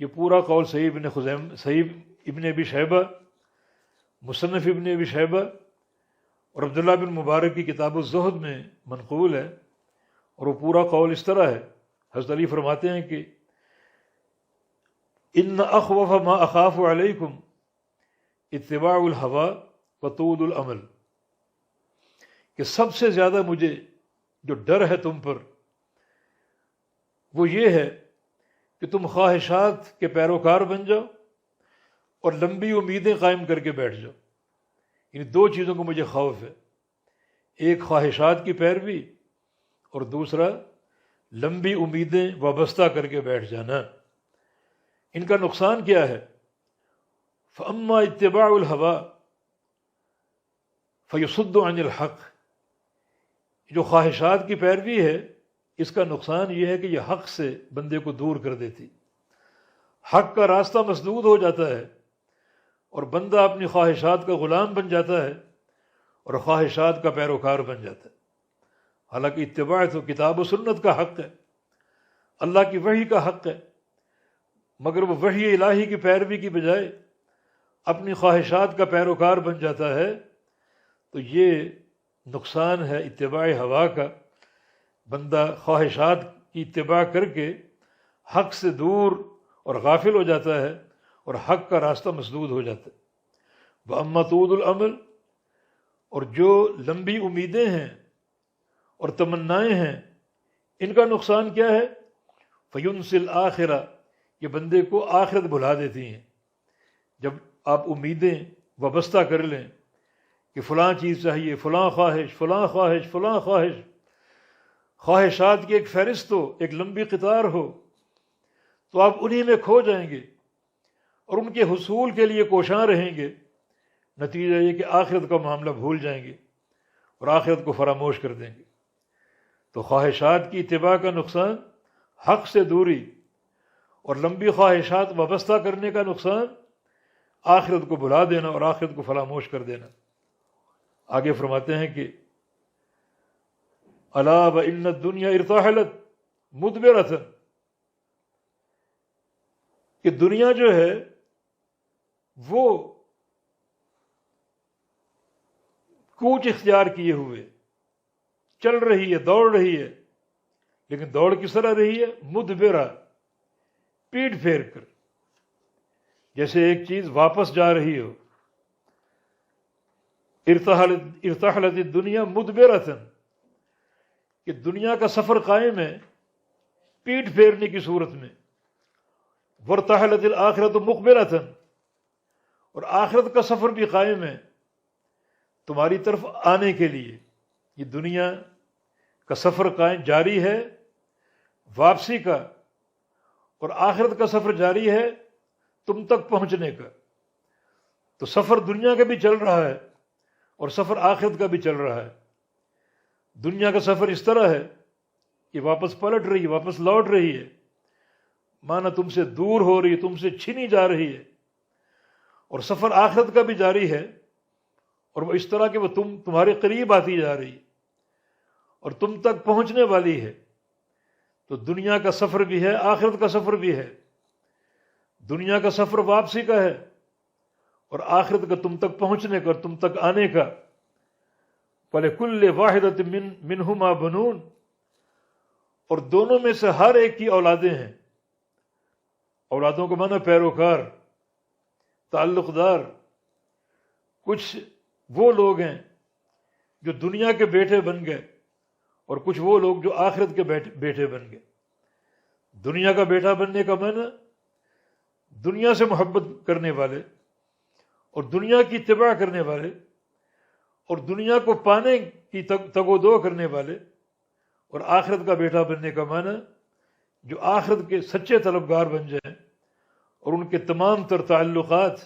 یہ پورا قول صحیح ابن ابی شیبہ، مصنف ابن ابی شیبہ اور عبداللہ بن مبارک کی کتاب الزہد میں منقول ہے، اور وہ پورا قول اس طرح ہے۔ حضرت علی فرماتے ہیں کہ ان اخوف ما اخاف علیکم اتباع الہوی وطول العمل، کہ سب سے زیادہ مجھے جو ڈر ہے تم پر وہ یہ ہے کہ تم خواہشات کے پیروکار بن جاؤ اور لمبی امیدیں قائم کر کے بیٹھ جاؤ۔ یعنی دو چیزوں کو مجھے خوف ہے، ایک خواہشات کی پیروی اور دوسرا لمبی امیدیں وابستہ کر کے بیٹھ جانا۔ ان کا نقصان کیا ہے؟ فَأَمَّا اتِّبَاعُ الْهَوَىٰ فَيُصُدُّ عَنِ الْحَقِّ، جو خواہشات کی پیروی ہے اس کا نقصان یہ ہے کہ یہ حق سے بندے کو دور کر دیتی، حق کا راستہ مسدود ہو جاتا ہے اور بندہ اپنی خواہشات کا غلام بن جاتا ہے اور خواہشات کا پیروکار بن جاتا ہے۔ حالانکہ اتباع تو کتاب و سنت کا حق ہے، اللہ کی وحی کا حق ہے، مگر وہ وحی الہی کی پیروی کی بجائے اپنی خواہشات کا پیروکار بن جاتا ہے، تو یہ نقصان ہے اتباع ہوا کا۔ بندہ خواہشات کی اتباع کر کے حق سے دور اور غافل ہو جاتا ہے اور حق کا راستہ مسدود ہو جاتا ہے۔ وَأَمَّا طُولُ الْعَمَلِ، اور جو لمبی امیدیں ہیں اور تمنائیں ہیں ان کا نقصان کیا ہے؟ فَيُنْسِ الْآخِرَةَ، یہ بندے کو آخرت بھلا دیتی ہیں۔ جب آپ امیدیں وابستہ کر لیں کہ فلاں چیز چاہیے، فلاں خواہش، فلاں خواہش، فلاں خواہش، خواہشات کی ایک فہرست ہو، ایک لمبی قطار ہو، تو آپ انہی میں کھو جائیں گے اور ان کے حصول کے لیے کوشاں رہیں گے۔ نتیجہ یہ کہ آخرت کا معاملہ بھول جائیں گے اور آخرت کو فراموش کر دیں گے۔ تو خواہشات کی اتباع کا نقصان حق سے دوری، اور لمبی خواہشات وابستہ کرنے کا نقصان آخرت کو بھلا دینا اور آخرت کو فراموش کر دینا۔ آگے فرماتے ہیں کہ الا وان الدنیا ارتحلت مدبرۃ، کہ دنیا جو ہے وہ کوچ اختیار کیے ہوئے چل رہی ہے، دوڑ رہی ہے، لیکن دوڑ کس طرح رہی ہے؟ مدبرہ، پیٹ پھیر کر، جیسے ایک چیز واپس جا رہی ہو۔ ارتحلت الدنیا مدبرۃ، کہ دنیا کا سفر قائم ہے پیٹ پھیرنے کی صورت میں۔ وارتحلت الآخرۃ مقبلۃ، اور آخرت کا سفر بھی قائم ہے تمہاری طرف آنے کے لیے۔ یہ دنیا کا سفر قائم جاری ہے واپسی کا، اور آخرت کا سفر جاری ہے تم تک پہنچنے کا۔ تو سفر دنیا کا بھی چل رہا ہے اور سفر آخرت کا بھی چل رہا ہے۔ دنیا کا سفر اس طرح ہے کہ واپس پلٹ رہی ہے، واپس لوٹ رہی ہے، مانا تم سے دور ہو رہی ہے، تم سے چھینی جا رہی ہے۔ اور سفر آخرت کا بھی جاری ہے، اور وہ اس طرح کہ وہ تمہارے قریب آتی جا رہی ہے اور تم تک پہنچنے والی ہے۔ تو دنیا کا سفر بھی ہے، آخرت کا سفر بھی ہے۔ دنیا کا سفر واپسی کا ہے اور آخرت کا تم تک پہنچنے کا اور تم تک آنے کا۔ وَلِكُلِّ وَاحِدَةٍ مِّنْهُمَا بَنُونَ، اور دونوں میں سے ہر ایک کی اولادیں ہیں۔ اولادوں کو مانا پیروکار، تعلق دار۔ کچھ وہ لوگ ہیں جو دنیا کے بیٹے بن گئے اور کچھ وہ لوگ جو آخرت کے بیٹے بن گئے۔ دنیا کا بیٹا بننے کا معنی دنیا سے محبت کرنے والے اور دنیا کی اتباع کرنے والے اور دنیا کو پانے کی تگ و دو کرنے والے، اور آخرت کا بیٹا بننے کا معنی جو آخرت کے سچے طلبگار بن جائیں اور ان کے تمام تر تعلقات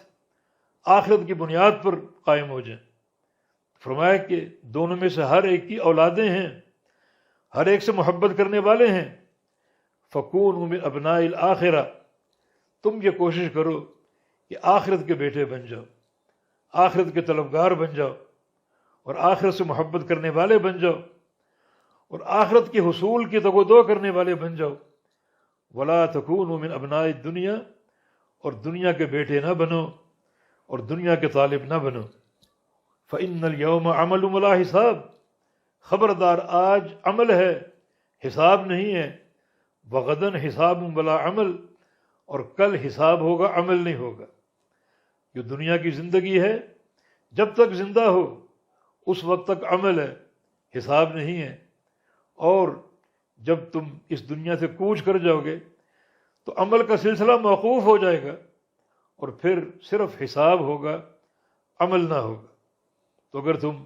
آخرت کی بنیاد پر قائم ہو جائیں۔ فرمایا کہ دونوں میں سے ہر ایک کی اولادیں ہیں، ہر ایک سے محبت کرنے والے ہیں۔ فَكُونُوا مِنْ أَبْنَاءِ الْآخِرَةِ، تم یہ کوشش کرو کہ آخرت کے بیٹے بن جاؤ، آخرت کے طلبگار بن جاؤ اور آخرت سے محبت کرنے والے بن جاؤ اور آخرت کے حصول کی تگ و دو کرنے والے بن جاؤ۔ وَلَا تَكُونُوا مِنْ أَبْنَاءِ الدُّنْيَا اور دنیا کے بیٹے نہ بنو اور دنیا کے طالب نہ بنو۔ فَإِنَّ الْيَوْمَ عَمَلٌ وَلَا حساب، خبردار آج عمل ہے، حساب نہیں ہے۔ وَغَدًا حِسَابٌ وَلَا عمل، اور کل حساب ہوگا، عمل نہیں ہوگا۔ جو دنیا کی زندگی ہے، جب تک زندہ ہو اس وقت تک عمل ہے، حساب نہیں ہے، اور جب تم اس دنیا سے کوچ کر جاؤ گے تو عمل کا سلسلہ موقوف ہو جائے گا، اور پھر صرف حساب ہوگا، عمل نہ ہوگا۔ تو اگر تم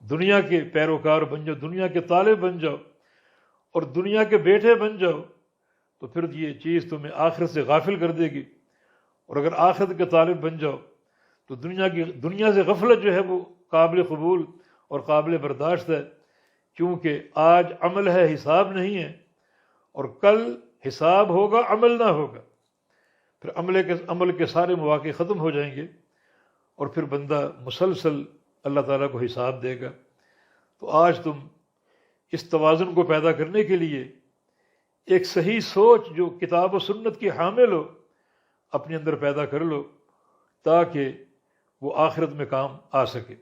دنیا کے پیروکار بن جاؤ، دنیا کے طالب بن جاؤ اور دنیا کے بیٹے بن جاؤ تو پھر یہ چیز تمہیں آخرت سے غافل کر دے گی، اور اگر آخرت کے طالب بن جاؤ تو دنیا سے غفلت جو ہے وہ قابل قبول اور قابل برداشت ہے، کیونکہ آج عمل ہے، حساب نہیں ہے، اور کل حساب ہوگا، عمل نہ ہوگا۔ پھر عمل کے سارے مواقع ختم ہو جائیں گے، اور پھر بندہ مسلسل اللہ تعالیٰ کو حساب دے گا۔ تو آج تم اس توازن کو پیدا کرنے کے لیے ایک صحیح سوچ جو کتاب و سنت کی حامل ہو اپنے اندر پیدا کر لو، تاکہ وہ آخرت میں کام آ سکے۔